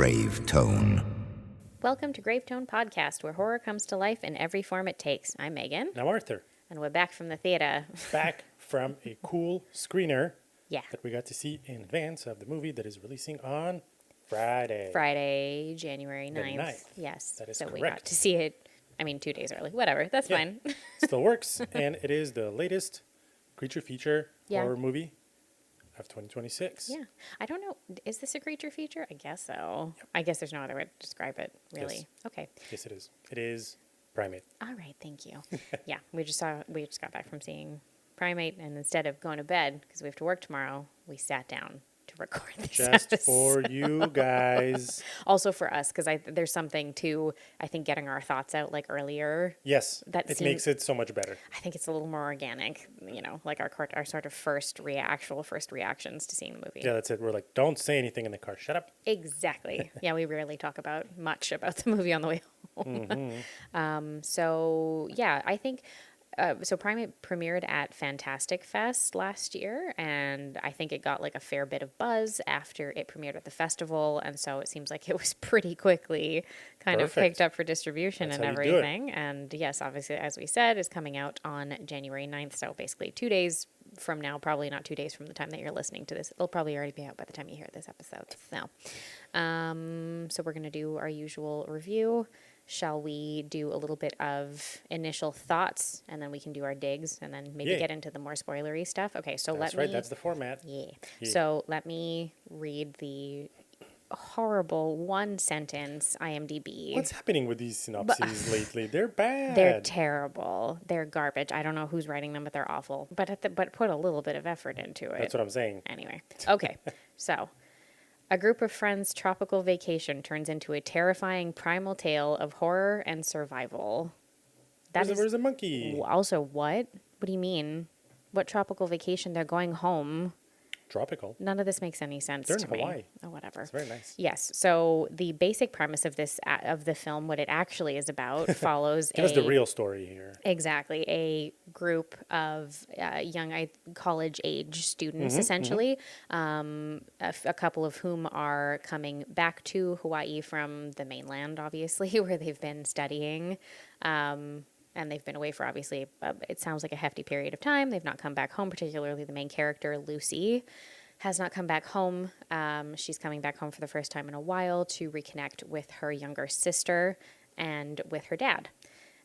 Grave Tone. Welcome to Grave Tone Podcast, where horror comes to life in every form it takes. I'm Megan. I'm Arthur. And we're back from the theater. Back from a cool screener Yeah. that we got to see in advance of the movie that is releasing on Friday. Friday, January 9th. The 9th. Yes. That is so we correct. got to see it, 2 days early. Whatever. That's Yeah. fine. Still works, and it is the latest creature feature Yeah. horror movie of 2026. Yeah. I don't know. Is this a creature feature? I guess so. Yep. I guess there's no other way to describe it, really. Yes. Okay. Yes, it is. It is Primate. All right. Thank you. Yeah. We just got back from seeing Primate, and instead of going to bed, because we have to work tomorrow, we sat down to record this Just episode. for you guys. Also for us, because there's something to, I think, getting our thoughts out like earlier. Yes, That it seemed- makes it so much better. I think it's a little more organic, like our sort of first reactions to seeing the movie. Yeah, that's it. We're like, don't say anything in the car. Shut up. Exactly. Yeah, we rarely talk much about the movie on the way home. Mm-hmm. So yeah, I think. So Primate premiered at Fantastic Fest last year, and I think it got like a fair bit of buzz after it premiered at the festival, and so it seems like it was pretty quickly kind of Perfect. picked up for distribution. That's and how you do it. everything. And yes, obviously, as we said, is coming out on January 9th, so basically 2 days from now, probably not 2 days from the time that you're listening to this. It'll probably already be out by the time you hear this episode. So we're going to do our usual review. Shall we do a little bit of initial thoughts, and then we can do our digs, and then maybe Yeah. get into the more spoilery stuff? Okay, so That's right. That's the format. Yeah. Yeah. So let me read the horrible one-sentence IMDb. What's happening with these synopses lately? They're bad. They're terrible. They're garbage. I don't know who's writing them, but they're awful. But put a little bit of effort into it. That's what I'm saying. Anyway, okay. So, a group of friends' tropical vacation turns into a terrifying primal tale of horror and survival. Where's the monkey? Also, what? What do you mean? What tropical vacation? They're going home. Tropical. None of this makes any sense They're to in me. Hawaii. Oh, whatever. It's very nice. Yes. So the basic premise of the film, what it actually is about, follows Give us the real story here. Exactly. A group of young college-age students, essentially, a couple of whom are coming back to Hawaii from the mainland, obviously, where they've been studying. And they've been away for, obviously, it sounds like a hefty period of time. They've not come back home, particularly the main character, Lucy, has not come back home. She's coming back home for the first time in a while to reconnect with her younger sister and with her dad.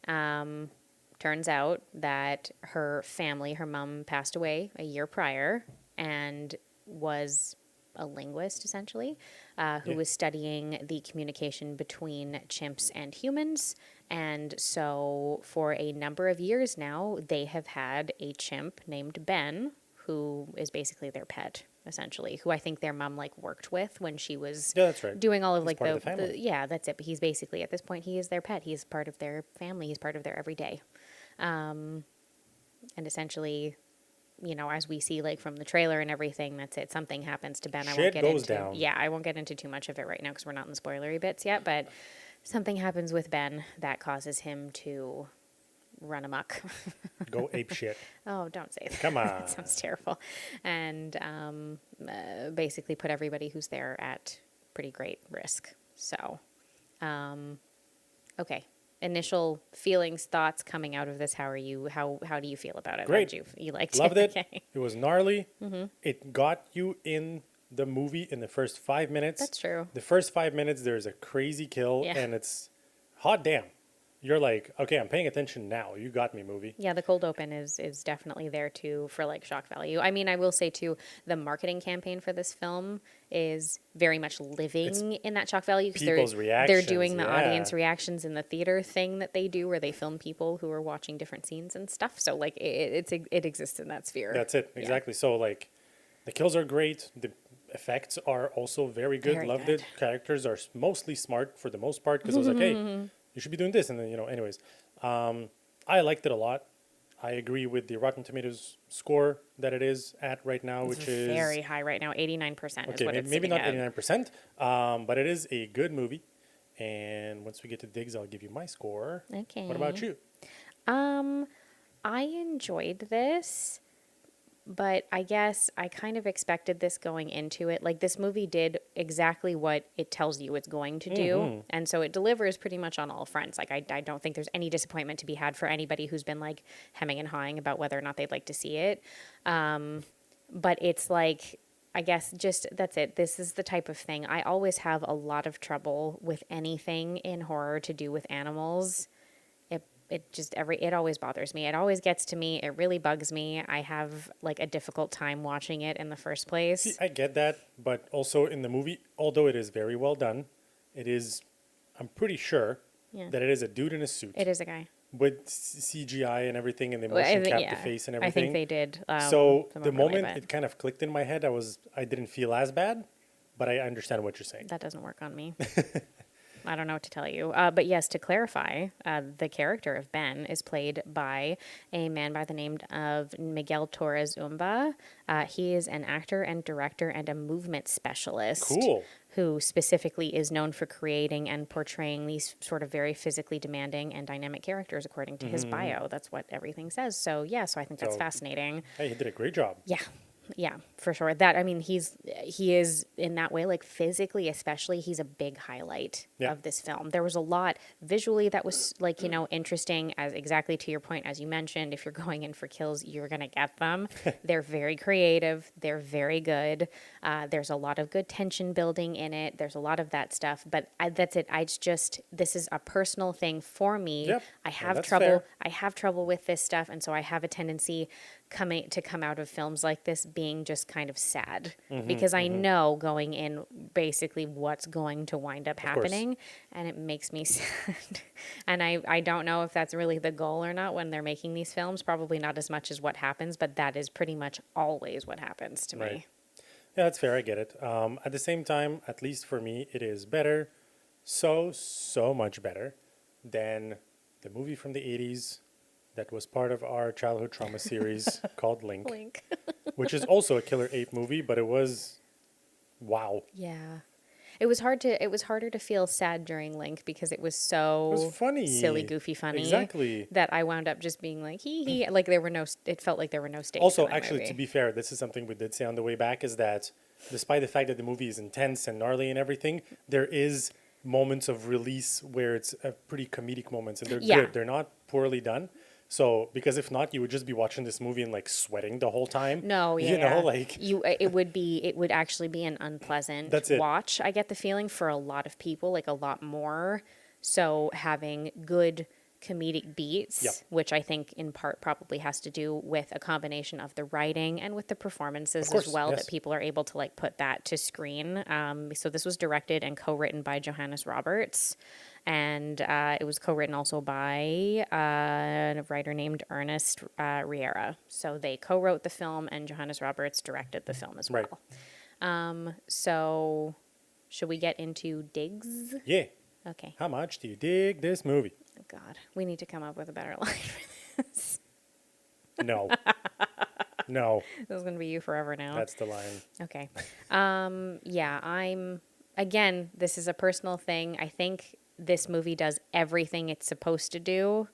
Turns out that her family, her mom passed away a year prior and was a linguist, essentially, who was studying the communication between chimps and humans. And so for a number of years now, they have had a chimp named Ben, who is basically their pet, essentially, who I think their mom worked with when she was that's right. doing all of He's part of the family. yeah, that's it. But he's basically, at this point, he is their pet. He's part of their family. He's part of their everyday. And essentially, as we see from the trailer and everything, that's it. Something happens to Ben. I won't Shit get goes into. down. Yeah, I won't get into too much of it right now because we're not in the spoilery bits yet. But something happens with Ben that causes him to run amok. Go ape shit. Oh, don't say that. Come on. That sounds terrible. And basically put everybody who's there at pretty great risk. So, okay. Initial feelings, thoughts coming out of this. How are you? How do you feel about it? Great. How did you liked Loved it. Okay. It was gnarly. It got you in the movie in the first 5 minutes. That's true. The first 5 minutes, there's a crazy kill, Yeah. and it's hot damn. You're like, okay, I'm paying attention now. You got me, movie. Yeah, the cold open is definitely there too for shock value. I mean, I will say too, the marketing campaign for this film is very much living in that shock value because People's they're reactions, doing the yeah. audience reactions in the theater thing that they do where they film people who are watching different scenes and stuff. So it exists in that sphere. That's it, exactly. So the kills are great. The effects are also very good. Very Loved good. it. Characters are mostly smart for the most part because I was like, hey, you should be doing this. And then, anyways, I liked it a lot. I agree with the Rotten Tomatoes score that it is at right now, It's which is very high right now. 89% is okay. what it's Maybe sitting not at. 89%, but it is a good movie. And once we get to digs, I'll give you my score. Okay. What about you? I enjoyed this. But I guess I kind of expected this going into it. Like, this movie did exactly what it tells you it's going to do. And so it delivers pretty much on all fronts. Like, I don't think there's any disappointment to be had for anybody who's been, like, hemming and hawing about whether or not they'd like to see it. But it's like, I guess just that's it. This is the type of thing. I always have a lot of trouble with anything in horror to do with animals. It always bothers me. It always gets to me. It really bugs me. I have like a difficult time watching it in the first See, place. I get that, but also in the movie, although it is very well done, it is, I'm pretty sure Yeah. that it is a dude in a suit It is a guy. with CGI and everything, and they Well, motion cap yeah. the face and I everything. think they did. So some the overlay, moment but it kind of clicked in my head, I didn't feel as bad, but I understand what you're saying. that doesn't work on me. I don't know what to tell you. But yes, to clarify, the character of Ben is played by a man by the name of Miguel Torres Umba. He is an actor and director and a movement specialist. Cool. Who specifically is known for creating and portraying these sort of very physically demanding and dynamic characters, according to his bio. That's what everything says. So, yeah, so I think that's So- fascinating. Hey, he did a great job. Yeah, for sure. That, I mean, he is in that way, like physically, especially, he's a big highlight Yeah. of this film. There was a lot visually that was like, interesting, as exactly to your point, as you mentioned, if you're going in for kills, you're going to get them. They're very creative. They're very good. There's a lot of good tension building in it. There's a lot of that stuff, but that's it. This is a personal thing for me. Yep. I And have that's trouble. fair. I have trouble with this stuff, and so I have a tendency to come out of films like this being just kind of sad because I know going in basically what's going to wind up course. happening, and it makes me sad. And I don't know if that's really the goal or not when they're making these films. Probably not as much as what happens, but that is pretty much always what happens to Right. me. Yeah, that's fair. I get it. At the same time, at least for me, it is better, so much better than the movie from the 80s that was part of our childhood trauma series called Link, Link. which is also a killer ape movie, but it was, wow. Yeah. It was harder to feel sad during Link because it was so It was funny. silly, goofy, funny. Exactly. That I wound up just being like, hee hee. Like it felt like there were no stakes. Also, in that actually, movie. to be fair, this is something we did say on the way back, is that despite the fact that the movie is intense and gnarly and everything, there is moments of release where it's a pretty comedic moments, and they're Yeah. good. They're not poorly done. So, because if not, you would just be watching this movie and like sweating the whole time. No, yeah, You know, like, it would actually be an unpleasant That's it. watch. I get the feeling for a lot of people, like a lot more. So having good comedic beats, Yep. which I think in part probably has to do with a combination of the writing and with the performances Of course, as well, yes. that people are able to like put that to screen. So this was directed and co-written by Johannes Roberts. And it was co-written also by a writer named Ernest Riera. So they co-wrote the film, and Johannes Roberts directed the film as Right. well. So should we get into digs? yeah. Okay. How much do you dig this movie? Oh, God, we need to come up with a better line for this. No. No, This is going to be you forever now. that's the line. Okay. Yeah, again, this is a personal thing. I think this movie does everything it's supposed to do,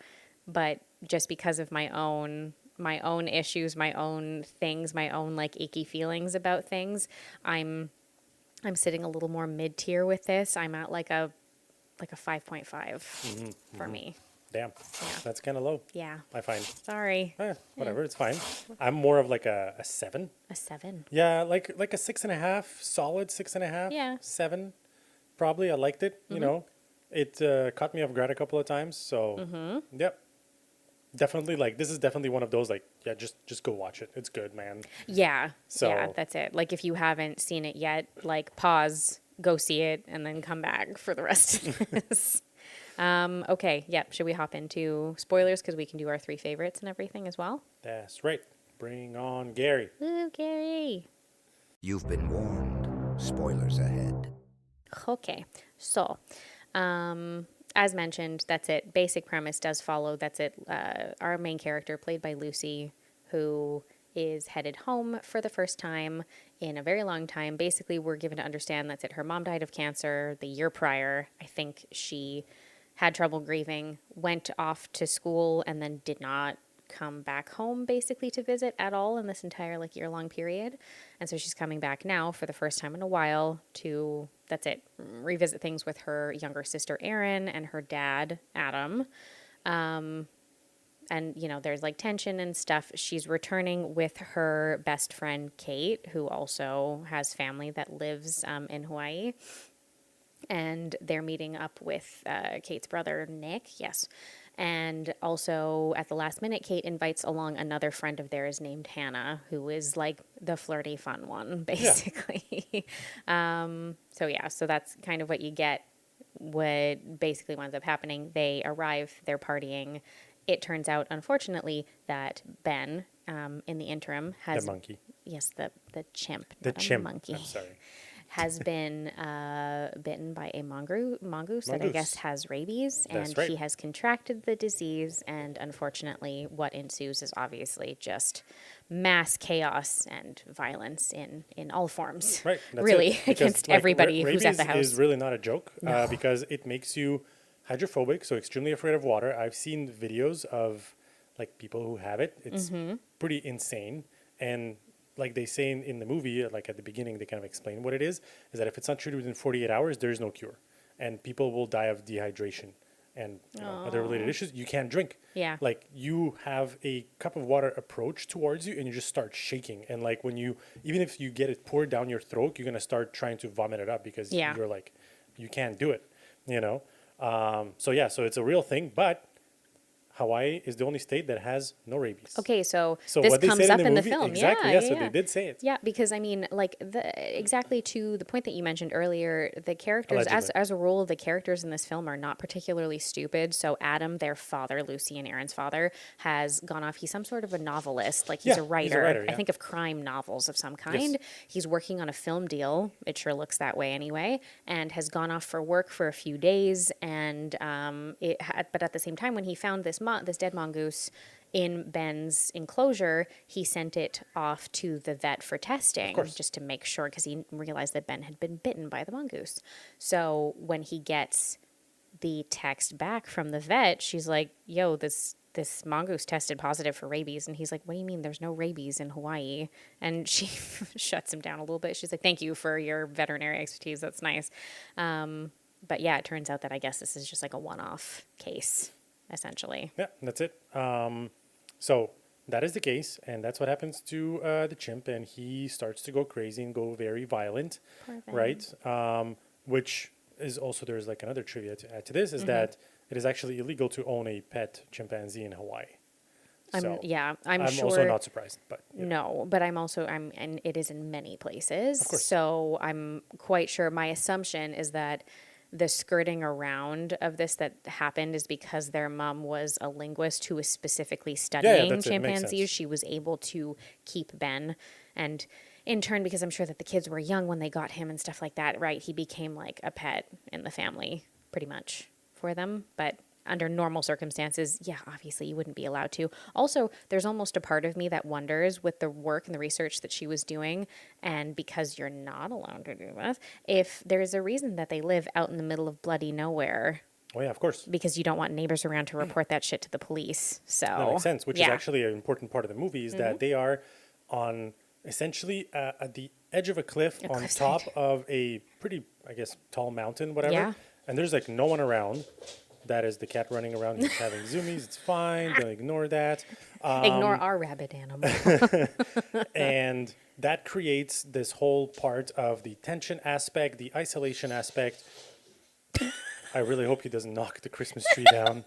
but just because of my own issues, my own things, my own like icky feelings about things, I'm sitting a little more mid-tier with this. I'm at like a 5.5 for me. Damn. Yeah. That's kind of low, Yeah. I find. Sorry. Whatever, it's fine. I'm more of like a 7. A 7. Yeah, like a 6.5, solid 6.5. Yeah. 7, probably. I liked it. You know, it caught me off guard a couple of times. So, yep, definitely. Like, this is definitely one of those. Like, yeah, just go watch it. It's good, man. Yeah. So- yeah, that's it. Like if you haven't seen it yet, like pause, go see it, and then come back for the rest of this. Okay. Yep. Should we hop into spoilers because we can do our 3 favorites and everything as well? That's right. Bring on Gary. Woo, Gary. You've been warned. Spoilers ahead. Okay. So, as mentioned, that's it. Basic premise does follow. That's it. Our main character, played by Lucy, who is headed home for the first time in a very long time. Basically, we're given to understand that's it. Her mom died of cancer the year prior. I think she had trouble grieving, went off to school, and then come back home basically to visit at all in this entire like year-long period. And so she's coming back now for the first time in a while to, that's it, revisit things with her younger sister Erin and her dad Adam. And, you know, there's like tension and stuff. She's returning with her best friend, Kate, who also has family that lives in Hawaii. And they're meeting up with Kate's brother, Nick. Yes. And also at the last minute, Kate invites along another friend of theirs named Hannah, who is like the flirty, fun one, basically. So, yeah, so that's kind of what you get. What basically winds up happening, they arrive, they're partying. It turns out, unfortunately, that Ben, in the interim, has... The monkey. Yes, the chimp, The not chimp. a monkey. I'm sorry. Has been bitten by a mongoose that I guess has rabies, and That's right. he has contracted the disease, and unfortunately what ensues is obviously just mass chaos and violence in all forms. Right. That's really, it. Because, against everybody who's at the house. Rabies is really not a joke because it makes you hydrophobic, so extremely afraid of water. I've seen videos of like people who have it. It's pretty insane. And like they say in the movie, like at the beginning, they kind of explain what it is that if it's not treated within 48 hours, there is no cure. And people will die of dehydration and other related issues. You can't drink. Yeah. Like you have a cup of water approach towards you and you just start shaking. And like when you, even if you get it poured down your throat, you're going to start trying to vomit it up because you're like, you can't do it, you know? So it's a real thing, but Hawaii is the only state that has no rabies. Okay, so So this what they comes said up in the movie, film. exactly, Yeah, so they did say it. Yeah, because I mean, like exactly to the point that you mentioned earlier, the characters, as a rule, the characters in this film are not particularly stupid. So Adam, their father, Lucy and Aaron's father, has gone off. He's some sort of a novelist, like he's a writer. I think of crime novels of some kind. Yes. He's working on a film deal. It sure looks that way anyway, and has gone off for work for a few days. And but at the same time, when he found this dead mongoose in Ben's enclosure, he sent it off to the vet for testing just to make sure, because he realized that Ben had been bitten by the mongoose. So when he gets the text back from the vet, she's like, yo, this mongoose tested positive for rabies. And he's like, what do you mean there's no rabies in Hawaii? And she shuts him down a little bit. She's like, thank you for your veterinary expertise. That's nice. But yeah, it turns out that I guess this is just like a one-off case, essentially. Yeah, that's it. So that is the case, and that's what happens to the chimp, and he starts to go crazy and go very violent, right? Which is also, there's like another trivia to add to this, is that it is actually illegal to own a pet chimpanzee in Hawaii. I'm sure. Also not surprised, but no, but and it is in many places. Of course. So I'm quite sure. My assumption is that the skirting around of this that happened is because their mom was a linguist who was specifically studying chimpanzees. She was able to keep Ben, and in turn, because I'm sure that the kids were young when they got him and stuff like that, right? He became like a pet in the family, pretty much, for them. But under normal circumstances, yeah, obviously you wouldn't be allowed to. Also, there's almost a part of me that wonders, with the work and the research that she was doing, and because you're not allowed to do this, if there's a reason that they live out in the middle of bloody nowhere. Oh yeah, of course. Because you don't want neighbors around to report that shit to the police. So that makes sense, which is actually an important part of the movie, is that they are on essentially at the edge of a cliff on top of a pretty, I guess, tall mountain, whatever. Yeah. And there's like no one around. That is the cat running around. He's having zoomies. It's fine. Don't ignore that. Ignore our rabid animal. And that creates this whole part of the tension aspect, the isolation aspect. I really hope he doesn't knock the Christmas tree down.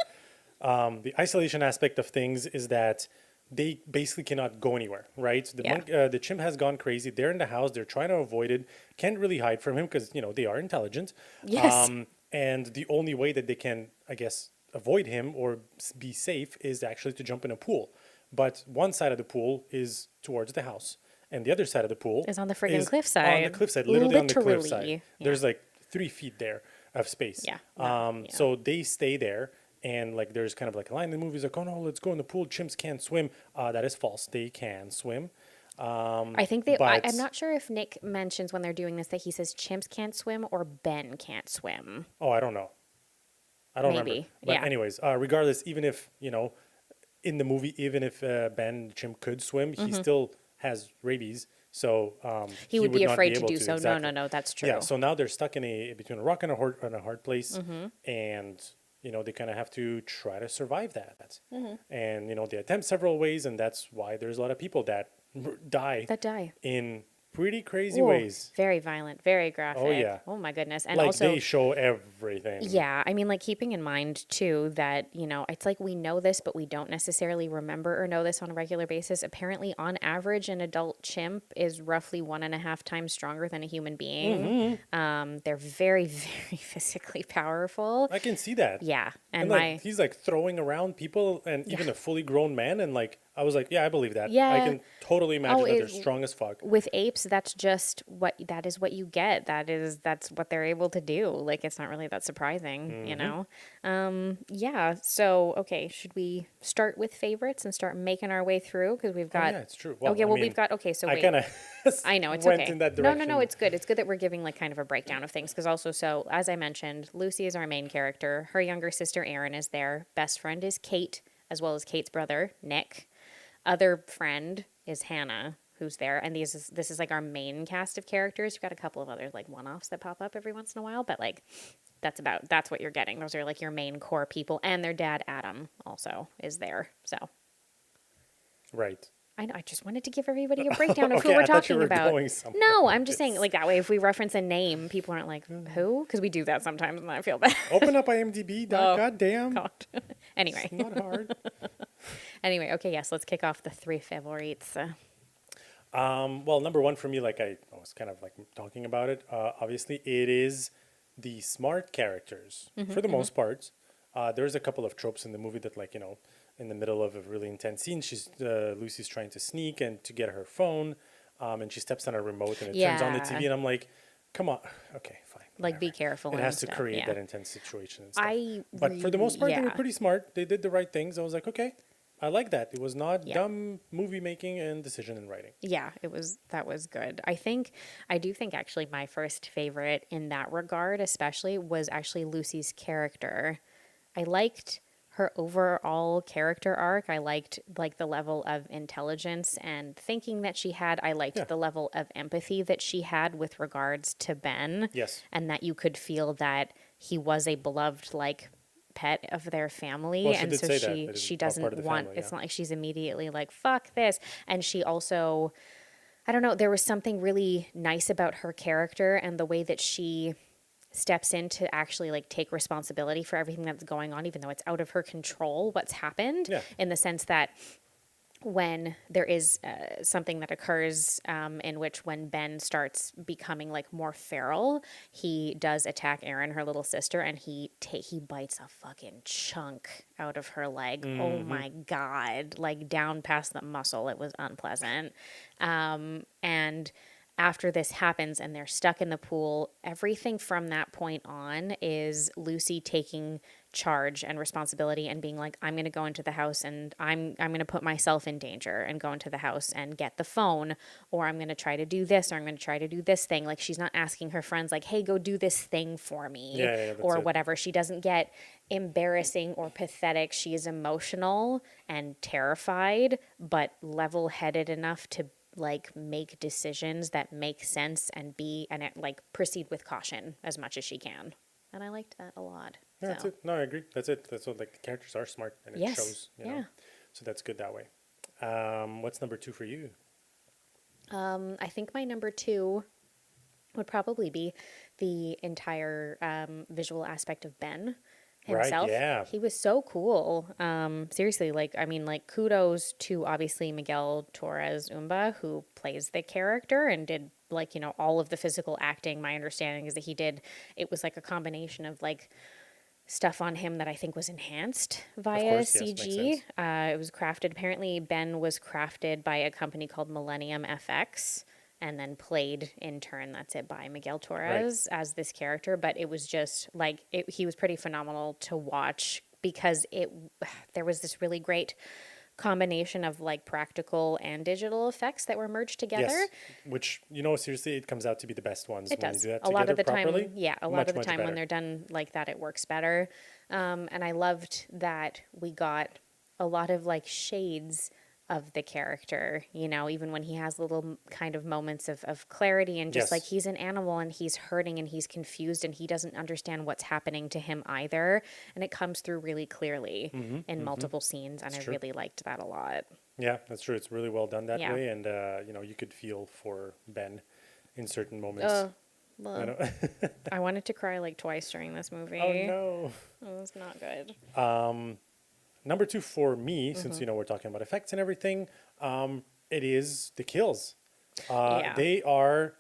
The isolation aspect of things is that they basically cannot go anywhere, right? The chimp has gone crazy. They're in the house. They're trying to avoid it. Can't really hide from him because, they are intelligent. Yes. And the only way that they can, I guess, avoid him or be safe is actually to jump in a pool. But one side of the pool is towards the house, and the other side of the pool is on the friggin' cliffside. On the cliffside, literally on the cliffside. Yeah. There's like 3 feet there of space. Yeah. So they stay there, and like there's kind of like a line in the movie, like, oh no, let's go in the pool. Chimps can't swim. That is false. They can swim. I think I'm not sure if Nick mentions when they're doing this that he says chimps can't swim or Ben can't swim. Oh, I don't know. I don't remember. But anyways, regardless, even if, in the movie, even if Ben Chimp could swim, he still has rabies. So He would be not afraid to able do so. Exactly. No, that's true. Yeah. So now they're stuck in between a rock and a hard place, and they kind of have to try to survive that. And they attempt several ways, and that's why there's a lot of people that die That die. in pretty crazy Ooh, ways. very violent, very graphic. Oh, yeah. Oh my goodness. And Like also they show everything. yeah, I mean, like keeping in mind too that, it's like we know this, but we don't necessarily remember or know this on a regular basis. Apparently, on average, an adult chimp is roughly 1.5 times stronger than a human being. They're very, very physically powerful. I can see that. Yeah. And like he's like throwing around people and even a fully grown man, and like I was like, yeah, I believe that. Yeah. I can totally imagine that they're strong as fuck. With apes, that is what you get. That's what they're able to do. Like it's not really that surprising, Yeah. So okay, should we start with favorites and start making our way through? Because we've got yeah, it's true. Well, okay, I well mean, we've got okay. So I wait. kind of I know it's went okay. in that No, direction. it's good. It's good that we're giving like kind of a breakdown of things because also, so as I mentioned, Lucy is our main character. Her younger sister Erin is there. Best friend is Kate, as well as Kate's brother Nick. Other friend is Hannah, who's there, and this is like our main cast of characters. You've got a couple of other like one-offs that pop up every once in a while, but like that's what you're getting. Those are like your main core people, and their dad Adam also is there. So right. I know. I just wanted to give everybody a breakdown of Okay, who we're I thought you talking were about. going somewhere No, I'm with just this. saying like that way. If we reference a name, people aren't like who, because we do that sometimes, and I feel bad. Open up IMDb. God damn. God. Anyway. It's not hard. Anyway, okay, yes, let's kick off the three favorites. Well, number one for me, like I was kind of like talking about it. Obviously, it is the smart characters for the most part. There's a couple of tropes in the movie that, like in the middle of a really intense scene, Lucy's trying to sneak and to get her phone, and she steps on a remote and it turns on the Yeah. TV, and I'm like, come on, okay, fine. Like, be whatever. careful It and has to stuff, create yeah. that intense situation and stuff. But for the really- most part, they were yeah. pretty smart. They did the right things. I was like, okay, I like that. It was not Yeah. dumb movie making and decision and writing. Yeah, that was good. I do think actually my first favorite in that regard, especially, was actually Lucy's character. I liked her overall character arc. I liked like the level of intelligence and thinking that she had. I liked the level of empathy that she had with regards to Ben. Yes. And that you could feel that he was a beloved like pet of their family. Well, she and did so say that it is she a part doesn't of the want family, it's yeah. not like she's immediately like fuck this. And she also, I don't know, there was something really nice about her character and the way that she steps in to actually like take responsibility for everything that's going on, even though it's out of her control what's happened. Yeah. In the sense that when there is something that occurs in which when Ben starts becoming like more feral, he does attack Erin, her little sister, and he bites a fucking chunk out of her leg. Oh my God, like down past the muscle. It was unpleasant. And after this happens and they're stuck in the pool, everything from that point on is Lucy taking charge and responsibility and being like, I'm going to go into the house and I'm going to put myself in danger and go into the house and get the phone, or I'm going to try to do this, or I'm going to try to do this thing. Like, she's not asking her friends like, hey, go do this thing for me, That's or it. whatever. She doesn't get embarrassing or pathetic. She is emotional and terrified, but level-headed enough to like make decisions that make sense and like proceed with caution as much as she can. And I liked that a lot. Yeah, that's it. No, I agree. That's it. That's what, like, the characters are smart and it Yes. shows, you Yeah. know. So that's good that way. What's number two for you? I think my number two would probably be the entire visual aspect of Ben himself. Right, yeah. He was so cool. Seriously, like, I mean, like, kudos to obviously Miguel Torres Umba, who plays the character and did, like, you know, all of the physical acting. My understanding is that it was like a combination of like stuff on him that I think was enhanced via course, yes, makes CG. sense. It was crafted, apparently Ben was crafted by a company called Millennium FX and then played in turn, that's it, by Miguel Torres as this character. But it was just like, he was pretty phenomenal to watch because there was this really great combination of like practical and digital effects that were merged together. Yes, which, you know, seriously, it comes out to be the best ones It when does. you do that A lot of the properly. time, yeah, a lot Much, of the much time when better. they're done like that, it works better. And I loved that we got a lot of like shades of the character, you know, even when he has little kind of moments of clarity and just like Yes. he's an animal and he's hurting and he's confused and he doesn't understand what's happening to him either. And it comes through really clearly in multiple scenes. And I true. really liked that a lot. Yeah, that's true. It's really well done that Yeah. way, and you know, you could feel for Ben in certain moments. Oh, You well, know? I wanted to cry like twice during this movie. Oh no. It was not good. Number 2 for me, since you know we're talking about effects and everything, it is the kills. Yeah. They are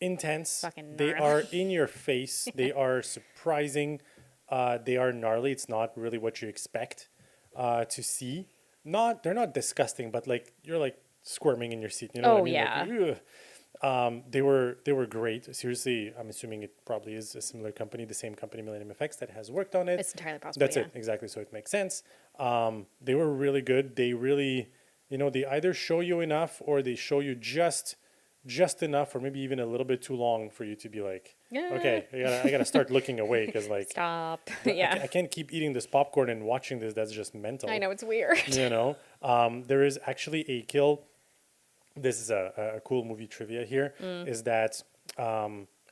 intense. Fucking They gnarly. are in your face. They are surprising. They are gnarly. It's not really what you expect to see. They're not disgusting, but like you're like squirming in your seat. You know what I Oh, mean? yeah. Like, ugh. They were great. Seriously, I'm assuming it probably is a similar company, the same company, Millennium Effects, that has worked on it. It's entirely possible. That's yeah. it, exactly. So it makes sense. They were really good. They really, you know, they either show you enough or they show you just enough, or maybe even a little bit too long for you to be like, okay, I gotta start looking away because like, Stop. I Yeah. can't keep eating this popcorn and watching this. That's just mental. I know it's weird. You know, there is actually a kill. This is a cool movie trivia here. Is that,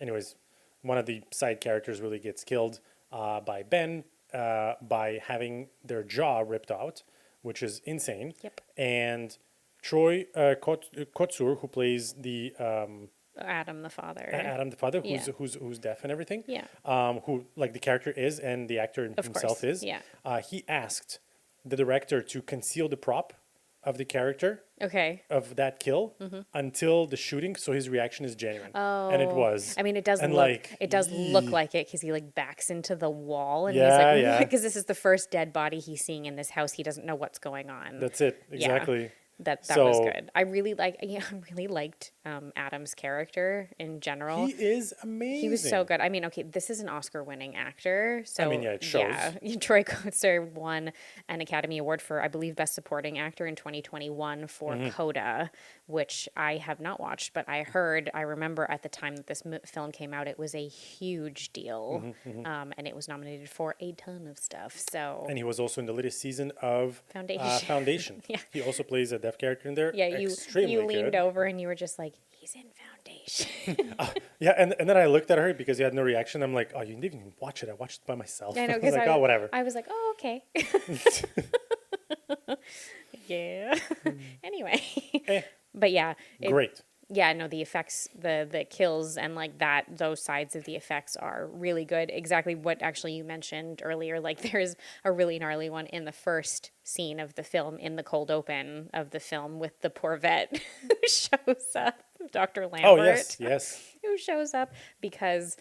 anyways, one of the side characters really gets killed by Ben by having their jaw ripped out, which is insane. Yep. And Troy Kotsur, who plays the Adam the father. Adam the father, Yeah. who's deaf and everything. Yeah. Who like the character is and the actor Of himself course, is. yeah. He asked the director to conceal the prop of the character Okay. of that kill until the shooting, so his reaction is genuine. And it was. I mean, it does And, look. like, It does look yee. like it because he like backs into the wall and Yeah, he's like, yeah. because this is the first dead body he's seeing in this house. He doesn't know what's going on. That's it, Yeah. exactly. That was So- good. I really liked Adam's character in general. He is amazing. He was so good. I mean, okay, this is an Oscar-winning actor, so mean, yeah, it shows. Yeah, Troy Kotsur won an Academy Award for, I believe, Best Supporting Actor in 2021 for Coda, which I have not watched, but I remember at the time that this film came out, it was a huge deal, and it was nominated for a ton of stuff. So And he was also in the latest season of Foundation. Foundation. Yeah. He also plays a deaf character in there. yeah, Extremely you leaned good. over and you were just like, he's in Foundation. Yeah, and then I looked at her because he had no reaction. I'm like, oh, you didn't even watch it. I watched it by myself. I know I was because like, oh, whatever. I was like, oh, okay. Yeah. Anyway, but yeah, Great. yeah, no, the effects, the kills, and like that, those sides of the effects are really good. Exactly what actually you mentioned earlier. Like there's a really gnarly one in the first scene of the film, in the cold open of the film, with the poor vet who shows up, Dr. Lambert. Oh, yes. Who shows up because,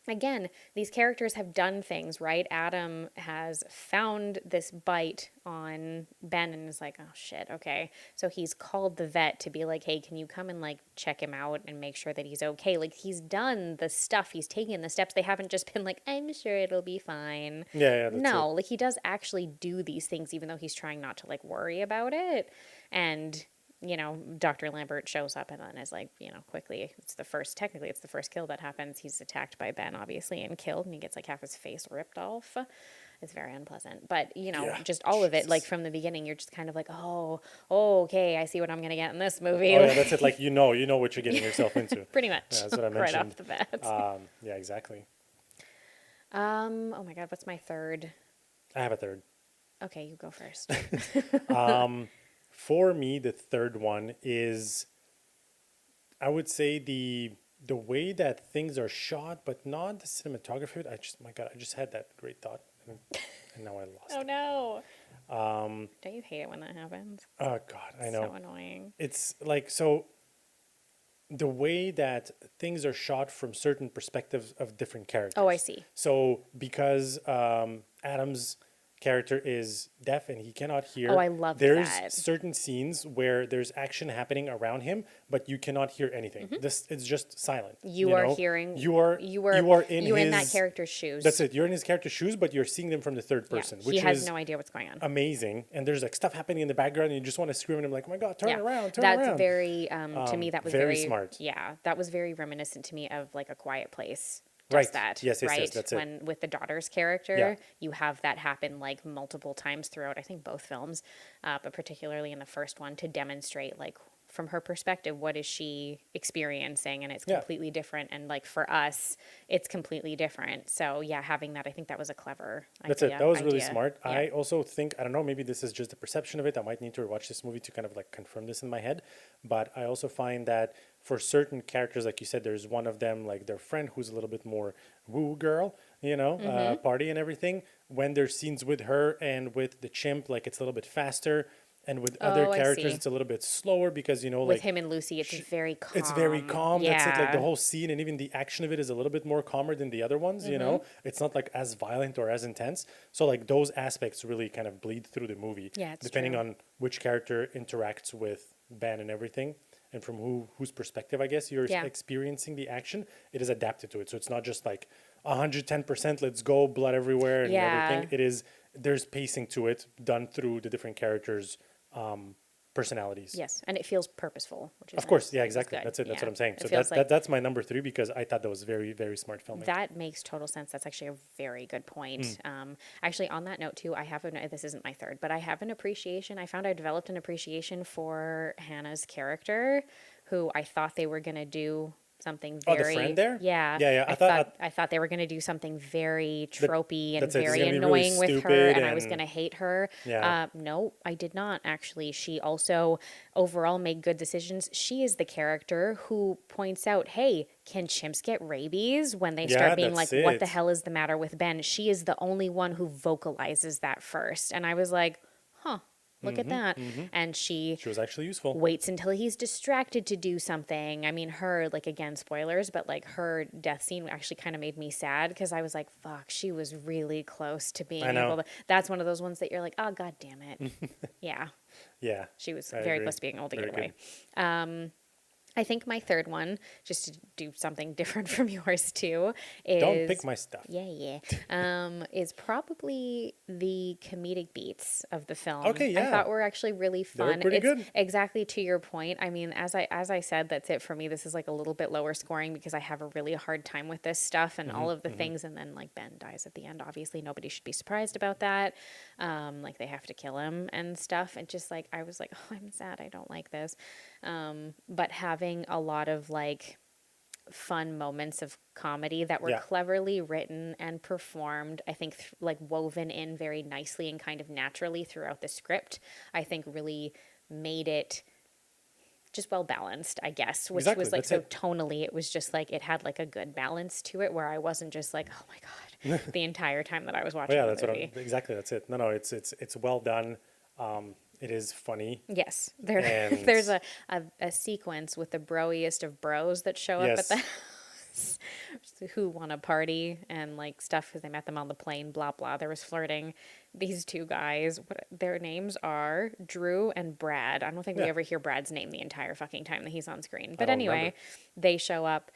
again, these characters have done things, right? Adam has found this bite on Ben and is like, oh shit, okay. So he's called the vet to be like, hey, can you come and like check him out and make sure that he's okay? Like he's done the stuff, he's taken the steps. They haven't just been like, I'm sure it'll be fine. Yeah, that's No, it. like he does actually do these things, even though he's trying not to like worry about it. And you know, Dr. Lambert shows up and then is like, you know, quickly, it's the first kill that happens. He's attacked by Ben, obviously, and killed, and he gets like half his face ripped off. It's very unpleasant. But, you know, Yeah, just all of it, Jesus. like from the beginning, you're just kind of like, oh, okay, I see what I'm going to get in this movie. Oh, yeah, that's it. Like, you know what you're getting yourself into. Pretty much. Yeah, that's what I Right mentioned. off the bat. Yeah, exactly. Oh my God, what's my third? I have a third. Okay, you go first. For me, the third one is, I would say the way that things are shot, but not the cinematography. My God, I just had that great thought, and now I lost Oh it. no. Don't you hate it when that happens? Oh God, I know. So annoying. It's like, so the way that things are shot from certain perspectives of different characters. Oh, I see. So because Adam's character is deaf and he cannot hear. Oh, I love there's that. certain scenes where there's action happening around him, but you cannot hear anything. It's just silent. You are know? hearing. You are in you're in that his- character's shoes. That's it. You're in his character's shoes, but you're seeing them from the third Yeah, person, he which has is no idea what's going on. amazing. And there's like stuff happening in the background, and you just want to scream at him like, "Oh my God, turn around, turn That's around!" very to me that was very very smart. Yeah, that was very reminiscent to me of like A Quiet Place Right. that, Yes, yes, right? yes, that's it. When with the daughter's character, Yeah. you have that happen like multiple times throughout, I think both films, but particularly in the first one to demonstrate like from her perspective, what is she experiencing? And it's Yeah. completely different. And like for us, it's completely different. So yeah, having that, I think that was a clever That's it. idea. That was really smart. Yeah. I also think, I don't know, maybe this is just the perception of it. I might need to rewatch this movie to kind of like confirm this in my head. But I also find that for certain characters, like you said, there's one of them, like their friend who's a little bit more woo girl, party and everything. When there's scenes with her and with the chimp, like it's a little bit faster. And with other Oh, I characters, see. it's a little bit slower because, With like him and Lucy, it's very calm. it's very calm. That's it. Like the Yeah. whole scene and even the action of it is a little bit more calmer than the other ones, It's not like as violent or as intense. So like those aspects really kind of bleed through the movie. Yeah, it's depending true. on which character interacts with Ben and everything. And from whose perspective, I guess, you're Yeah. experiencing the action, it is adapted to it. So it's not just like 110%, let's go, blood everywhere and Yeah. everything. There's pacing to it done through the different characters' personalities. Yes, and it feels purposeful, which is Of course, nice, yeah, which is exactly. good. That's it. That's Yeah. what I'm saying. It So feels like that's my number 3 because I thought that was very, very smart filming. that makes total sense. That's actually a very good point. Actually, on that note too, this isn't my third, but I have an appreciation. I found I developed an appreciation for Hannah's character, who I thought they were gonna do something Oh, very the friend there? yeah Yeah. I thought they were gonna do something very tropey and that's it. It's very gonna be really annoying with her, stupid and I was and- gonna hate her. Yeah. No, I did not actually. She also overall made good decisions. She is the character who points out, hey, can chimps get rabies? When they Yeah, start being like, that's what the it. hell is the matter with Ben? She is the only one who vocalizes that first. And I was like, huh, look at that. And she She was actually useful. waits until he's distracted to do something. I mean, her, like, again, spoilers, but like her death scene actually kind of made me sad because I was like, fuck, she was really close to being I know. able to. That's one of those ones that you're like, oh, god damn it. Yeah, Yeah. she was I very agree. close to being able to Very get away. I think my third one, just to do something different from yours too, is Don't pick my stuff. yeah. Is probably the comedic beats of the film. Okay, I yeah. thought were actually really They were fun. pretty It's good. exactly to your point. I mean, as I said, that's it for me. This is like a little bit lower scoring because I have a really hard time with this stuff and all of the things. And then like Ben dies at the end. Obviously, nobody should be surprised about that. Like they have to kill him and stuff. And just like I was like, oh, I'm sad. I don't like this. But having a lot of like fun moments of comedy that were Yeah. cleverly written and performed, I think like woven in very nicely and kind of naturally throughout the script, I think really made it just well balanced, I guess, which Exactly, was like that's so it. tonally it was just like it had like a good balance to it where I wasn't just like, oh my god, the entire time that I was watching Yeah, the that's what movie. exactly. That's it. No, it's well done. It is funny. Yes, And- there's a sequence with the broiest of bros that show up at Yes. the house who want to party and like stuff because they met them on the plane, blah blah. There was flirting. These two guys, what their names are Drew and Brad. I don't think we Yeah. ever hear Brad's name the entire fucking time that he's on screen. But don't anyway, remember. they show up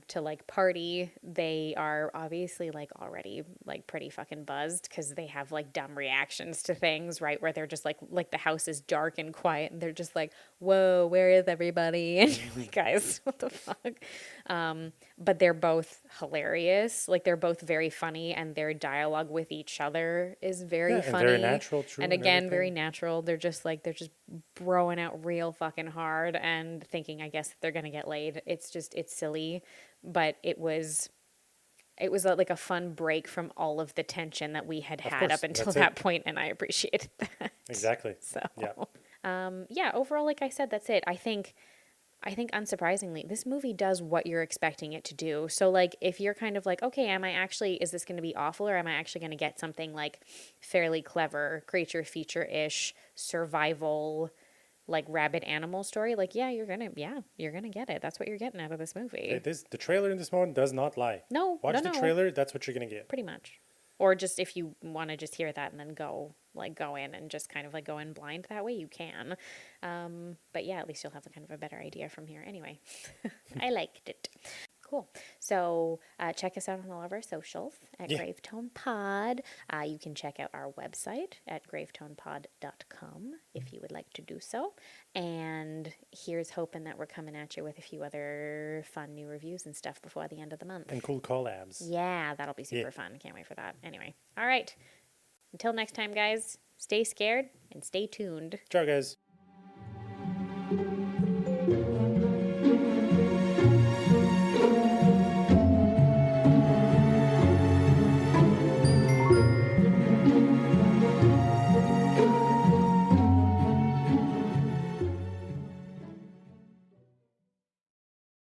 to like party. They are obviously like already like pretty fucking buzzed because they have like dumb reactions to things, right? Where they're just like the house is dark and quiet and they're just like, whoa, where is everybody? And you're like, guys, what the fuck? But they're both hilarious. Like they're both very funny and their dialogue with each other is very Yeah, and funny. very natural, true, And and again, very everything. natural. They're just broing out real fucking hard and thinking, I guess, that they're going to get laid. It's silly, but it was like a fun break from all of the tension that we had had course, up until that's that it. point, and I appreciated that. Exactly. So, Yeah. yeah, overall, like I said, that's it. I think unsurprisingly, this movie does what you're expecting it to do. So like if you're kind of like, okay, is this going to be awful or am I actually going to get something like fairly clever creature feature-ish survival like rabbit animal story? Like, you're going to get it. That's what you're getting out of this movie. The trailer in this moment does not lie. No, Watch no. the trailer. That's what you're gonna get. Pretty much. Or just if you want to just hear that and then go in and just kind of like go in blind that way, you can. But yeah, at least you'll have a kind of a better idea from here. Anyway, I liked it. Cool. So check us out on all of our socials at Yeah. Gravetone Pod. You can check out our website at gravetonepod.com if you would like to do so. And here's hoping that we're coming at you with a few other fun new reviews and stuff before the end of the month. And cool collabs. Yeah, that'll be super Yeah. fun. Can't wait for that. Anyway, all right. Until next time, guys, stay scared and stay tuned. Ciao, guys.